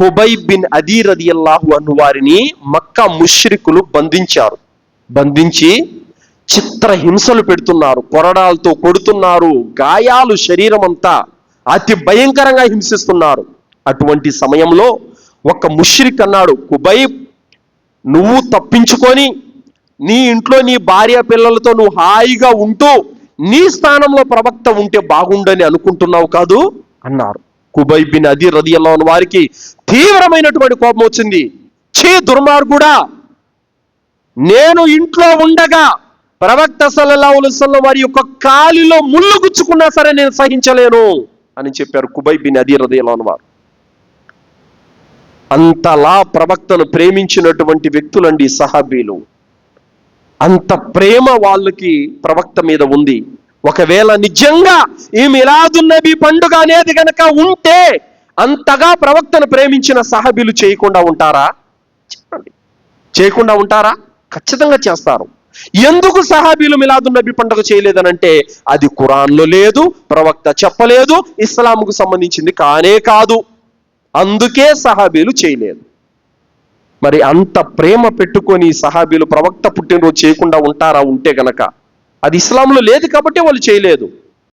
ఖుబైబ్ bin అదీ రదియల్లాహు అన్హు వారిని మక్కా ముష్రికులు బంధించి చిత్రహింసలు పెడుతున్నారు, కొరడాలతో కొడుతున్నారు, గాయాలు శరీరం అంతా అతి భయంకరంగా హింసిస్తున్నారు. అటువంటి సమయంలో ఒక ముష్రిక్ అన్నాడు, ఖుబైబ్, నువ్వు తప్పించుకొని నీ ఇంట్లో నీ భార్య పిల్లలతో నువ్వు హాయిగా ఉంటూ నీ స్థానంలో ప్రవక్త ఉంటే బాగుండని అనుకుంటున్నావు కాదు అన్నారు. ఖుబైబ్ బిన్ అదీ రదియల్లాహు అన్హు వారికి తీవ్రమైనటువంటి కోపం వచ్చింది. ఛీ దుర్మార్గుడా, నేను ఇంట్లో ఉండగా ప్రవక్త సల్లల్లాహు అలైహి వసల్లం వారి యొక్క కాలిలో ముళ్ళు గుచ్చుకున్నా సరే నేను సహించలేను అని చెప్పారు ఖుబైబ్ బిన్ అదీ రదియల్లాహు అన్హు వారు. అంతలా ప్రవక్తను ప్రేమించినటువంటి వ్యక్తులండి సహాబీలు. అంత ప్రేమ వాళ్ళకి ప్రవక్త మీద ఉంది. ఒకవేళ నిజంగా ఈ మిలాదున్నబీ పండుగ అనేది గనక ఉంటే అంతగా ప్రవక్తను ప్రేమించిన సహాబీలు చేయకుండా ఉంటారా? చెప్పండి, చేయకుండా ఉంటారా? ఖచ్చితంగా చేస్తారు. ఎందుకు సహాబీలు మిలాదున్నబీ పండుగ చేయలేదనంటే అది ఖురాన్లో లేదు, ప్రవక్త చెప్పలేదు, ఇస్లాంకు సంబంధించింది కానే కాదు. అందుకే సహాబీలు చేయలేదు. మరి అంత ప్రేమ పెట్టుకొని సహాబీలు ప్రవక్త పుట్టినరోజు చేయకుండా ఉంటారా? ఉంటే గనక అది ఇస్లాంలో లేదు కాబట్టి వాళ్ళు చేయలేదు.